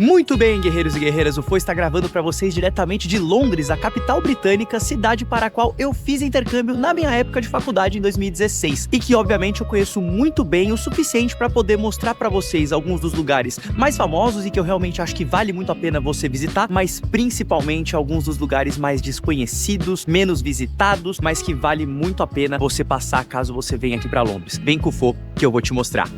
Muito bem, guerreiros e guerreiras, o Fô está gravando para vocês diretamente de Londres, a capital britânica, cidade para a qual eu fiz intercâmbio na minha época de faculdade em 2016 e que obviamente eu conheço muito bem o suficiente para poder mostrar para vocês alguns dos lugares mais famosos e que eu realmente acho que vale muito a pena você visitar, mas principalmente alguns dos lugares mais desconhecidos, menos visitados, mas que vale muito a pena você passar caso você venha aqui para Londres. Vem com o Fô que eu vou te mostrar.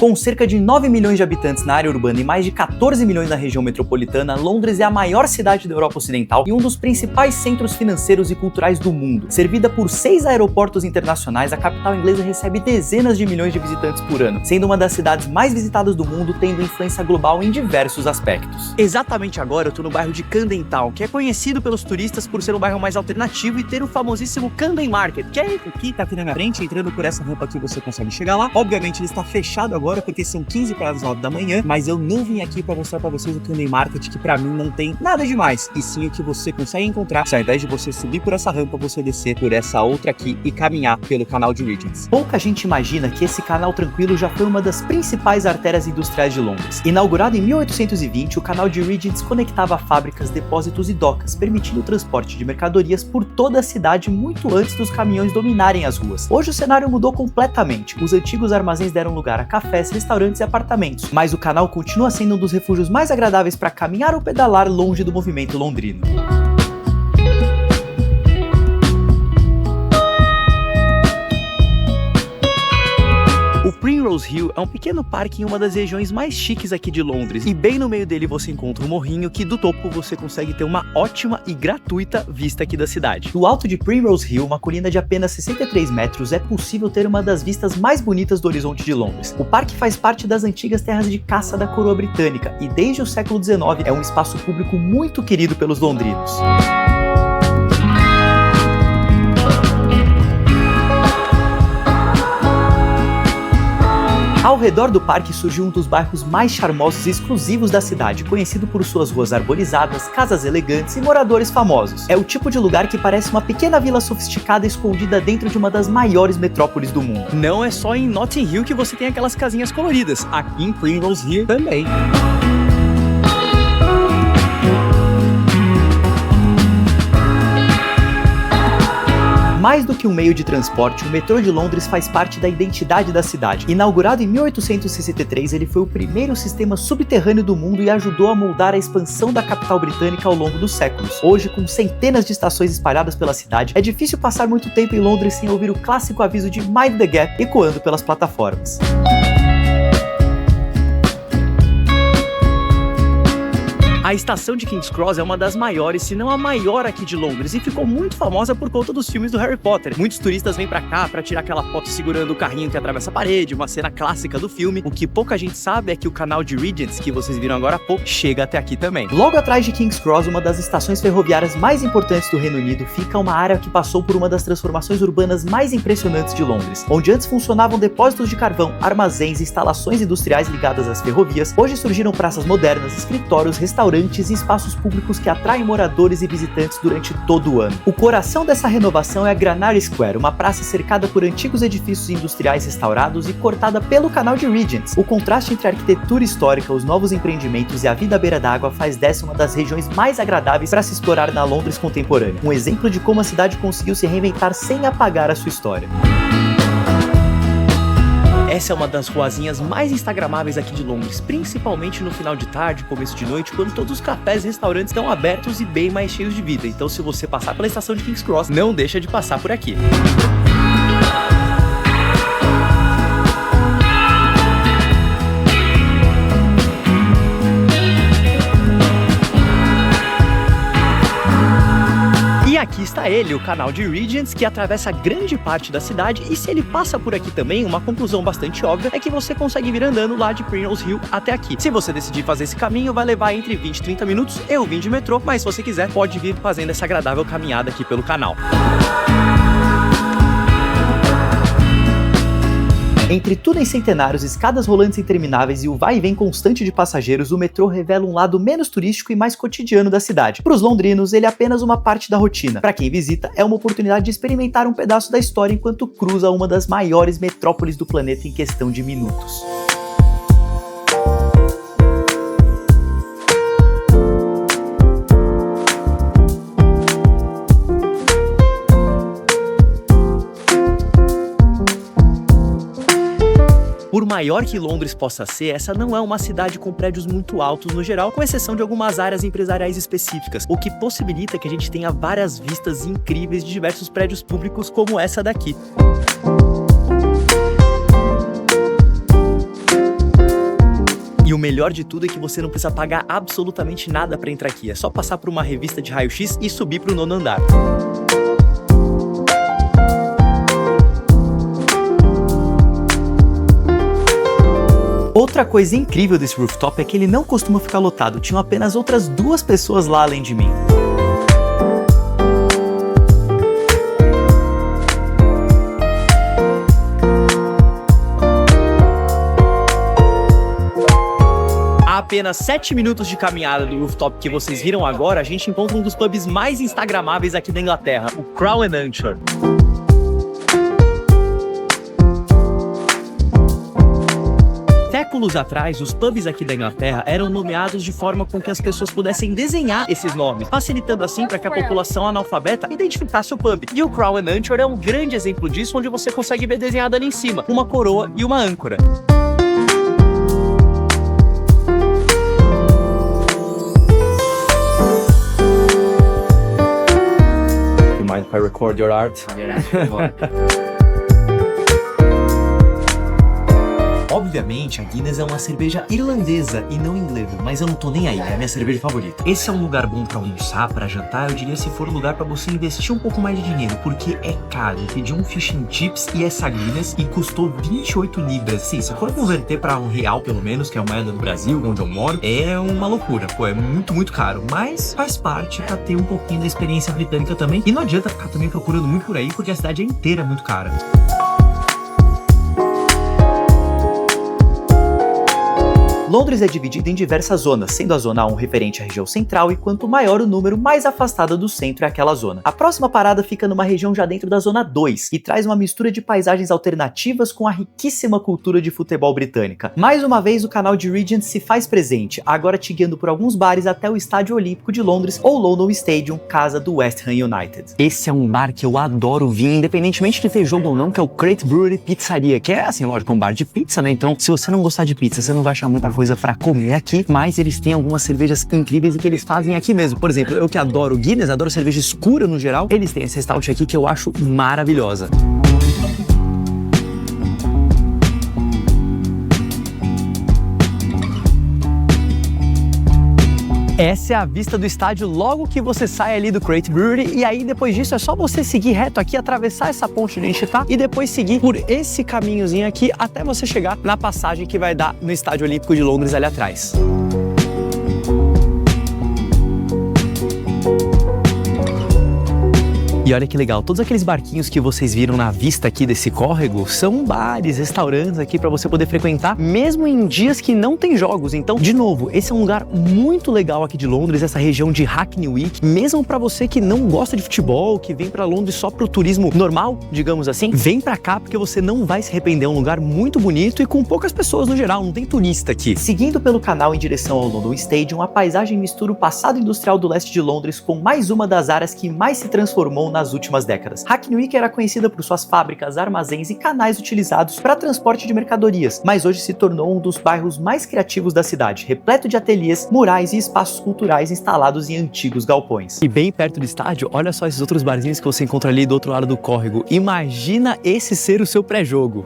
Com cerca de 9 milhões de habitantes na área urbana e mais de 14 milhões na região metropolitana, Londres é a maior cidade da Europa Ocidental e um dos principais centros financeiros e culturais do mundo. Servida por 6 aeroportos internacionais, a capital inglesa recebe dezenas de milhões de visitantes por ano, sendo uma das cidades mais visitadas do mundo, tendo influência global em diversos aspectos. Exatamente agora eu tô no bairro de Camden Town, que é conhecido pelos turistas por ser um bairro mais alternativo e ter o famosíssimo Camden Market, que é aqui, tá aqui na minha frente. Entrando por essa rampa aqui você consegue chegar lá. Obviamente ele está fechado agora, porque são 15 para as 9 da manhã, mas eu não vim aqui para mostrar para vocês o Camden Market, que para mim não tem nada demais, e sim o que você consegue encontrar se ao invés de você subir por essa rampa, você descer por essa outra aqui e caminhar pelo canal de Regents. Pouca gente imagina que esse canal tranquilo já foi uma das principais artérias industriais de Londres. Inaugurado em 1820, o canal de Regents conectava fábricas, depósitos e docas, permitindo o transporte de mercadorias por toda a cidade muito antes dos caminhões dominarem as ruas. Hoje o cenário mudou completamente. Os antigos armazéns deram lugar a cafés, restaurantes e apartamentos, mas o canal continua sendo um dos refúgios mais agradáveis para caminhar ou pedalar longe do movimento londrino. O Primrose Hill é um pequeno parque em uma das regiões mais chiques aqui de Londres, e bem no meio dele você encontra um morrinho que do topo você consegue ter uma ótima e gratuita vista aqui da cidade. Do alto de Primrose Hill, uma colina de apenas 63 metros, é possível ter uma das vistas mais bonitas do horizonte de Londres. O parque faz parte das antigas terras de caça da coroa britânica e desde o século XIX é um espaço público muito querido pelos londrinos. Ao redor do parque surgiu um dos bairros mais charmosos e exclusivos da cidade, conhecido por suas ruas arborizadas, casas elegantes e moradores famosos. É o tipo de lugar que parece uma pequena vila sofisticada escondida dentro de uma das maiores metrópoles do mundo. Não é só em Notting Hill que você tem aquelas casinhas coloridas, aqui em Primrose Hill também. Mais do que um meio de transporte, o metrô de Londres faz parte da identidade da cidade. Inaugurado em 1863, ele foi o primeiro sistema subterrâneo do mundo e ajudou a moldar a expansão da capital britânica ao longo dos séculos. Hoje, com centenas de estações espalhadas pela cidade, é difícil passar muito tempo em Londres sem ouvir o clássico aviso de Mind the Gap ecoando pelas plataformas. A estação de King's Cross é uma das maiores, se não a maior aqui de Londres, e ficou muito famosa por conta dos filmes do Harry Potter. Muitos turistas vêm pra cá pra tirar aquela foto segurando o carrinho que atravessa a parede, uma cena clássica do filme. O que pouca gente sabe é que o canal de Regents, que vocês viram agora há pouco, chega até aqui também. Logo atrás de King's Cross, uma das estações ferroviárias mais importantes do Reino Unido, fica uma área que passou por uma das transformações urbanas mais impressionantes de Londres. Onde antes funcionavam depósitos de carvão, armazéns e instalações industriais ligadas às ferrovias, hoje surgiram praças modernas, escritórios, restaurantes e espaços públicos que atraem moradores e visitantes durante todo o ano. O coração dessa renovação é a Granary Square, uma praça cercada por antigos edifícios industriais restaurados e cortada pelo canal de Regents. O contraste entre a arquitetura histórica, os novos empreendimentos e a vida à beira d'água faz dessa uma das regiões mais agradáveis para se explorar na Londres contemporânea. Um exemplo de como a cidade conseguiu se reinventar sem apagar a sua história. Essa é uma das ruazinhas mais instagramáveis aqui de Londres, principalmente no final de tarde, começo de noite, quando todos os cafés e restaurantes estão abertos e bem mais cheios de vida. Então se você passar pela estação de King's Cross, não deixa de passar por aqui. Aqui está ele, o canal de Regents, que atravessa grande parte da cidade, e se ele passa por aqui também, uma conclusão bastante óbvia é que você consegue vir andando lá de Primrose Hill até aqui. Se você decidir fazer esse caminho, vai levar entre 20 e 30 minutos, eu vim de metrô, mas se você quiser, pode vir fazendo essa agradável caminhada aqui pelo canal. Entre túneis centenários, escadas rolantes intermináveis e o vai e vem constante de passageiros, o metrô revela um lado menos turístico e mais cotidiano da cidade. Para os londrinos, ele é apenas uma parte da rotina. Para quem visita, é uma oportunidade de experimentar um pedaço da história enquanto cruza uma das maiores metrópoles do planeta em questão de minutos. maior que Londres possa ser, essa não é uma cidade com prédios muito altos no geral, com exceção de algumas áreas empresariais específicas, o que possibilita que a gente tenha várias vistas incríveis de diversos prédios públicos como essa daqui. E o melhor de tudo é que você não precisa pagar absolutamente nada para entrar aqui, é só passar por uma revista de raio-x e subir para o 9º andar. Outra coisa incrível desse rooftop é que ele não costuma ficar lotado, tinham apenas outras 2 pessoas lá além de mim. A apenas 7 minutos de caminhada do rooftop que vocês viram agora, a gente encontra um dos pubs mais instagramáveis aqui da Inglaterra, o Crown and Anchor. Séculos atrás, os pubs aqui da Inglaterra eram nomeados de forma com que as pessoas pudessem desenhar esses nomes, facilitando assim para que a população analfabeta identificasse o pub. E o Crown and Anchor é um grande exemplo disso, onde você consegue ver desenhado ali em cima uma coroa e uma âncora. Mind if I record your art? Obviamente, a Guinness é uma cerveja irlandesa e não inglesa, mas eu não tô nem aí, é a minha cerveja favorita. Esse é um lugar bom pra almoçar, pra jantar, eu diria se for um lugar pra você investir um pouco mais de dinheiro, porque é caro. Eu pedi um fish and chips e essa Guinness e custou 28 libras. Sim, se for converter pra R$1 pelo menos, que é a moeda do Brasil, onde eu moro, é uma loucura. Pô, é muito, muito caro, mas faz parte pra ter um pouquinho da experiência britânica também. E não adianta ficar também procurando muito por aí, porque a cidade inteira é muito cara. Londres é dividida em diversas zonas, sendo a zona 1 referente à região central e quanto maior o número, mais afastada do centro é aquela zona. A próxima parada fica numa região já dentro da zona 2 e traz uma mistura de paisagens alternativas com a riquíssima cultura de futebol britânica. Mais uma vez o canal de Regent se faz presente, agora te guiando por alguns bares até o Estádio Olímpico de Londres ou London Stadium, casa do West Ham United. Esse é um bar que eu adoro vir, independentemente de ter jogo ou não, que é o Crate Brewery Pizzaria, que é assim, lógico, um bar de pizza, né? Então, se você não gostar de pizza, você não vai achar muita coisa pra comer aqui, mas eles têm algumas cervejas incríveis que eles fazem aqui mesmo. Por exemplo, eu que adoro Guinness, adoro cerveja escura no geral, eles têm essa stout aqui que eu acho maravilhosa. Essa é a vista do estádio logo que você sai ali do Crate Brewery, e aí depois disso é só você seguir reto aqui, atravessar essa ponte onde a gente tá e depois seguir por esse caminhozinho aqui até você chegar na passagem que vai dar no Estádio Olímpico de Londres ali atrás. E olha que legal, todos aqueles barquinhos que vocês viram na vista aqui desse córrego são bares, restaurantes aqui para você poder frequentar, mesmo em dias que não tem jogos. Então, de novo, esse é um lugar muito legal aqui de Londres, essa região de Hackney Wick, mesmo para você que não gosta de futebol, que vem para Londres só pro turismo normal, digamos assim, vem para cá porque você não vai se arrepender, é um lugar muito bonito e com poucas pessoas no geral, não tem turista aqui. Seguindo pelo canal em direção ao London Stadium, a paisagem mistura o passado industrial do leste de Londres com mais uma das áreas que mais se transformou nas últimas décadas. Hackney Wick era conhecida por suas fábricas, armazéns e canais utilizados para transporte de mercadorias, mas hoje se tornou um dos bairros mais criativos da cidade, repleto de ateliês, murais e espaços culturais instalados em antigos galpões. E bem perto do estádio, olha só esses outros barzinhos que você encontra ali do outro lado do córrego. Imagina esse ser o seu pré-jogo.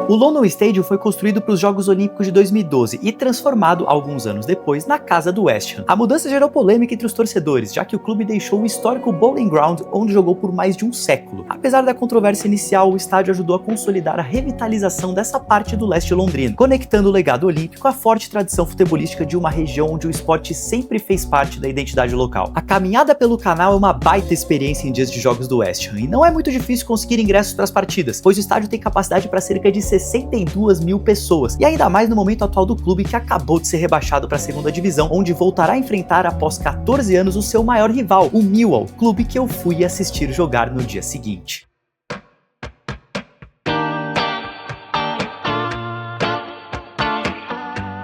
O London Stadium foi construído para os Jogos Olímpicos de 2012 e transformado alguns anos depois na casa do West Ham. A mudança gerou polêmica entre os torcedores, já que o clube deixou o histórico Bowling Ground, onde jogou por mais de um século. Apesar da controvérsia inicial, o estádio ajudou a consolidar a revitalização dessa parte do leste londrino, conectando o legado olímpico à forte tradição futebolística de uma região onde o esporte sempre fez parte da identidade local. A caminhada pelo canal é uma baita experiência em dias de jogos do West Ham, e não é muito difícil conseguir ingressos para as partidas, pois o estádio tem capacidade para cerca de 62 mil pessoas, e ainda mais no momento atual do clube que acabou de ser rebaixado para a segunda divisão, onde voltará a enfrentar após 14 anos o seu maior rival, o Millwall, clube que eu fui assistir jogar no dia seguinte.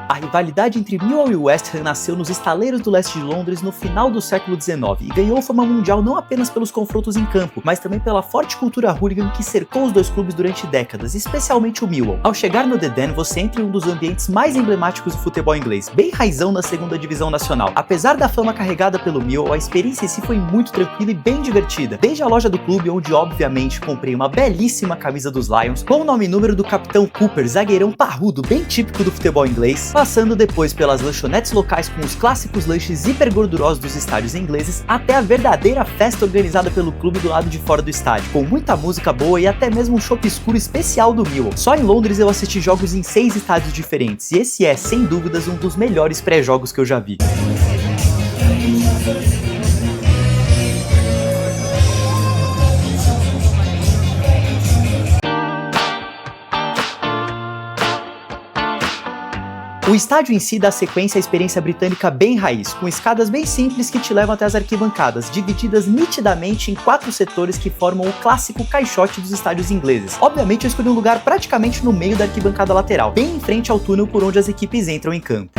A rivalidade entre Millwall e West Ham nasceu nos estaleiros do leste de Londres no final do século XIX e ganhou fama mundial não apenas pelos confrontos em campo, mas também pela forte cultura hooligan que cercou os dois clubes durante décadas, especialmente o Millwall. Ao chegar no The Den, você entra em um dos ambientes mais emblemáticos do futebol inglês, bem raizão na segunda divisão nacional. Apesar da fama carregada pelo Millwall, a experiência em si foi muito tranquila e bem divertida, desde a loja do clube, onde obviamente comprei uma belíssima camisa dos Lions, com o nome e número do capitão Cooper, zagueirão parrudo bem típico do futebol inglês, passando depois pelas lanchonetes locais com os clássicos lanches hiper gordurosos dos estádios ingleses, até a verdadeira festa organizada pelo clube do lado de fora do estádio, com muita música boa e até mesmo um chopp escuro especial do Millwall. Só em Londres eu assisti jogos em 6 estádios diferentes, e esse é, sem dúvidas, um dos melhores pré-jogos que eu já vi. O estádio em si dá sequência à experiência britânica bem raiz, com escadas bem simples que te levam até as arquibancadas, divididas nitidamente em 4 setores que formam o clássico caixote dos estádios ingleses. Obviamente eu escolhi um lugar praticamente no meio da arquibancada lateral, bem em frente ao túnel por onde as equipes entram em campo.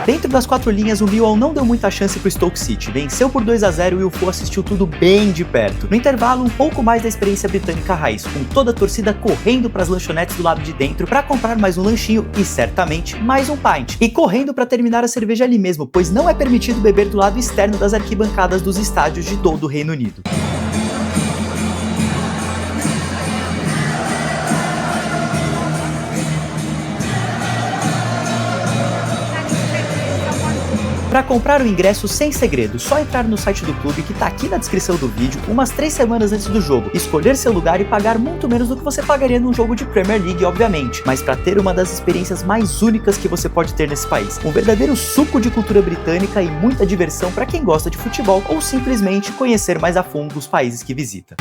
Dentro das 4 linhas, o Millwall não deu muita chance pro Stoke City, venceu por 2-0 e o Fo assistiu tudo bem de perto. No intervalo, um pouco mais da experiência britânica raiz, com toda a torcida correndo pras lanchonetes do lado de dentro para comprar mais um lanchinho e, certamente, mais um pint. E correndo para terminar a cerveja ali mesmo, pois não é permitido beber do lado externo das arquibancadas dos estádios de todo o Reino Unido. Para comprar o ingresso sem segredo, só entrar no site do clube que tá aqui na descrição do vídeo umas 3 semanas antes do jogo, escolher seu lugar e pagar muito menos do que você pagaria num jogo de Premier League, obviamente, mas para ter uma das experiências mais únicas que você pode ter nesse país. Um verdadeiro suco de cultura britânica e muita diversão para quem gosta de futebol ou simplesmente conhecer mais a fundo os países que visita.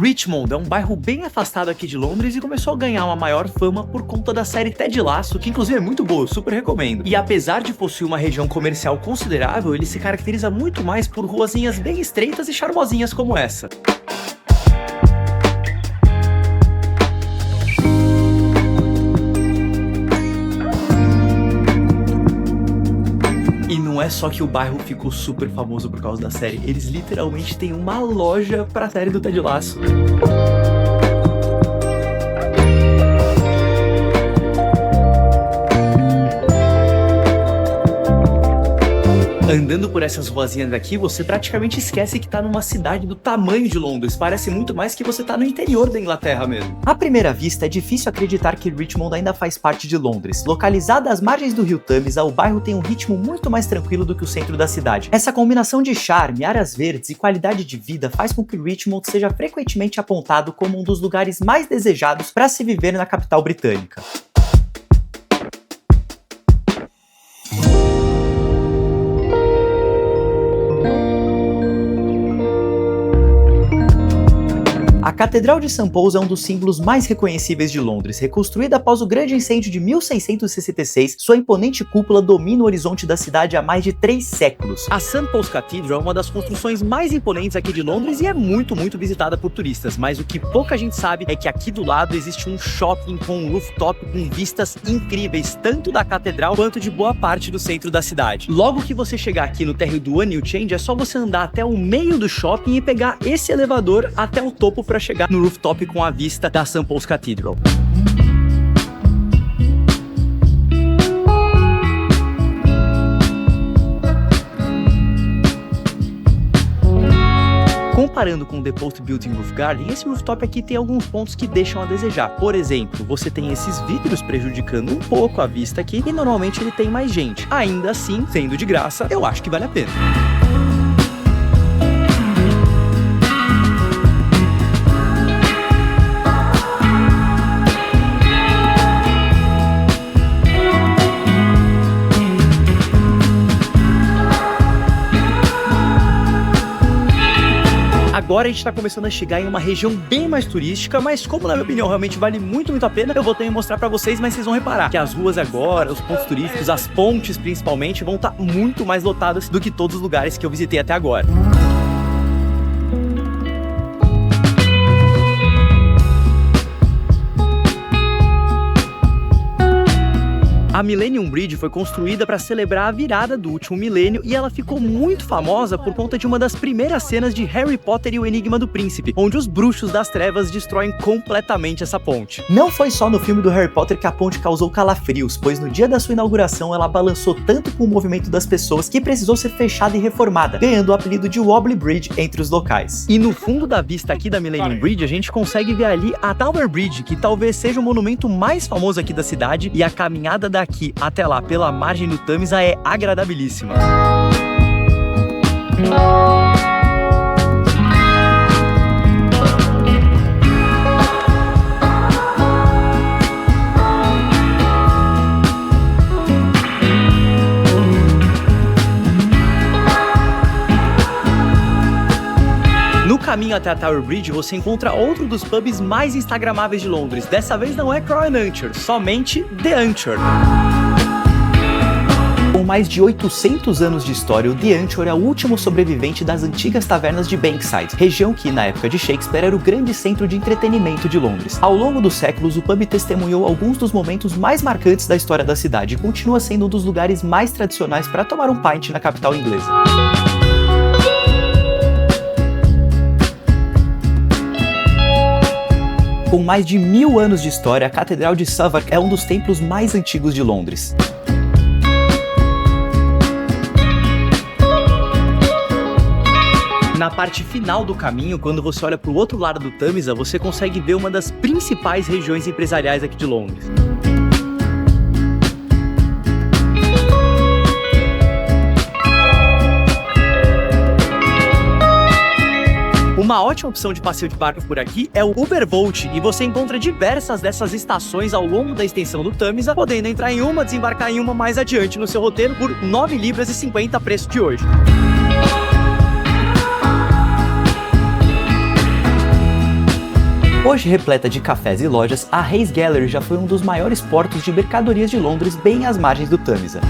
Richmond é um bairro bem afastado aqui de Londres e começou a ganhar uma maior fama por conta da série Ted Lasso, que inclusive é muito boa, eu super recomendo. E apesar de possuir uma região comercial considerável, ele se caracteriza muito mais por ruazinhas bem estreitas e charmosinhas como essa. Não é só que o bairro ficou super famoso por causa da série, eles literalmente têm uma loja pra série do Ted Lasso. Andando por essas ruazinhas daqui, você praticamente esquece que tá numa cidade do tamanho de Londres, parece muito mais que você tá no interior da Inglaterra mesmo. À primeira vista, é difícil acreditar que Richmond ainda faz parte de Londres. Localizada às margens do rio Tâmisa, o bairro tem um ritmo muito mais tranquilo do que o centro da cidade. Essa combinação de charme, áreas verdes e qualidade de vida faz com que Richmond seja frequentemente apontado como um dos lugares mais desejados para se viver na capital britânica. A Catedral de St. Paul's é um dos símbolos mais reconhecíveis de Londres. Reconstruída após o grande incêndio de 1666, sua imponente cúpula domina o horizonte da cidade há mais de 3 séculos. A St. Paul's Cathedral é uma das construções mais imponentes aqui de Londres e é muito visitada por turistas, mas o que pouca gente sabe é que aqui do lado existe um shopping com um rooftop com vistas incríveis, tanto da catedral quanto de boa parte do centro da cidade. Logo que você chegar aqui no térreo do One New Change, é só você andar até o meio do shopping e pegar esse elevador até o topo para chegar no rooftop com a vista da St. Paul's Cathedral. Comparando com o The Post Building Roof Garden, esse rooftop aqui tem alguns pontos que deixam a desejar. Por exemplo, você tem esses vidros prejudicando um pouco a vista aqui e normalmente ele tem mais gente. Ainda assim, sendo de graça, eu acho que vale a pena. Agora a gente tá começando a chegar em uma região bem mais turística, mas como na minha opinião realmente vale muito a pena, eu vou também mostrar pra vocês, mas vocês vão reparar que as ruas agora, os pontos turísticos, as pontes principalmente, vão estar muito mais lotadas do que todos os lugares que eu visitei até agora. A Millennium Bridge foi construída para celebrar a virada do último milênio e ela ficou muito famosa por conta de uma das primeiras cenas de Harry Potter e o Enigma do Príncipe, onde os bruxos das trevas destroem completamente essa ponte. Não foi só no filme do Harry Potter que a ponte causou calafrios, pois no dia da sua inauguração ela balançou tanto com o movimento das pessoas que precisou ser fechada e reformada, ganhando o apelido de Wobbly Bridge entre os locais. E no fundo da vista aqui da Millennium Bridge, a gente consegue ver ali a Tower Bridge, que talvez seja o monumento mais famoso aqui da cidade, e a caminhada daqui até lá pela margem do Tâmisa é agradabilíssima. No caminho até a Tower Bridge, você encontra outro dos pubs mais instagramáveis de Londres. Dessa vez não é Crown Anchor, somente The Anchor. Com mais de 800 anos de história, o The Anchor é o último sobrevivente das antigas tavernas de Bankside, região que, na época de Shakespeare, era o grande centro de entretenimento de Londres. Ao longo dos séculos, o pub testemunhou alguns dos momentos mais marcantes da história da cidade e continua sendo um dos lugares mais tradicionais para tomar um pint na capital inglesa. Com mais de 1000 anos de história, a Catedral de Southwark é um dos templos mais antigos de Londres. Na parte final do caminho, quando você olha para o outro lado do Tâmisa, você consegue ver uma das principais regiões empresariais aqui de Londres. Uma ótima opção de passeio de barco por aqui é o Uberboat, e você encontra diversas dessas estações ao longo da extensão do Tâmisa, podendo entrar em uma, desembarcar em uma mais adiante no seu roteiro por 9 libras e 50 preço de hoje. Hoje repleta de cafés e lojas, a Hayes Gallery já foi um dos maiores portos de mercadorias de Londres, bem às margens do Tâmisa.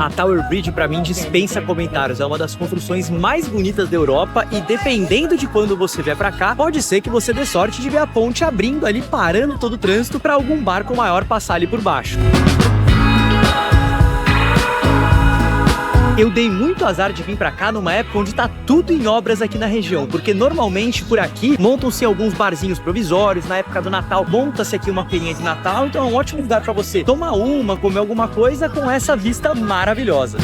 A Tower Bridge, pra mim, dispensa comentários. É uma das construções mais bonitas da Europa e, dependendo de quando você vier pra cá, pode ser que você dê sorte de ver a ponte abrindo ali, parando todo o trânsito para algum barco maior passar ali por baixo. Eu dei muito azar de vir pra cá numa época onde tá tudo em obras aqui na região, porque normalmente por aqui montam-se alguns barzinhos provisórios, na época do Natal monta-se aqui uma feirinha de Natal, então é um ótimo lugar pra você tomar uma, comer alguma coisa com essa vista maravilhosa.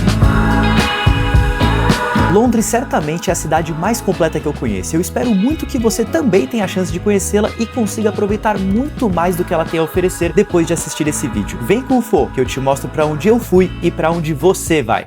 Londres certamente é a cidade mais completa que eu conheço. Eu espero muito que você também tenha a chance de conhecê-la e consiga aproveitar muito mais do que ela tem a oferecer depois de assistir esse vídeo. Vem com o Fô, que eu te mostro pra onde eu fui e pra onde você vai.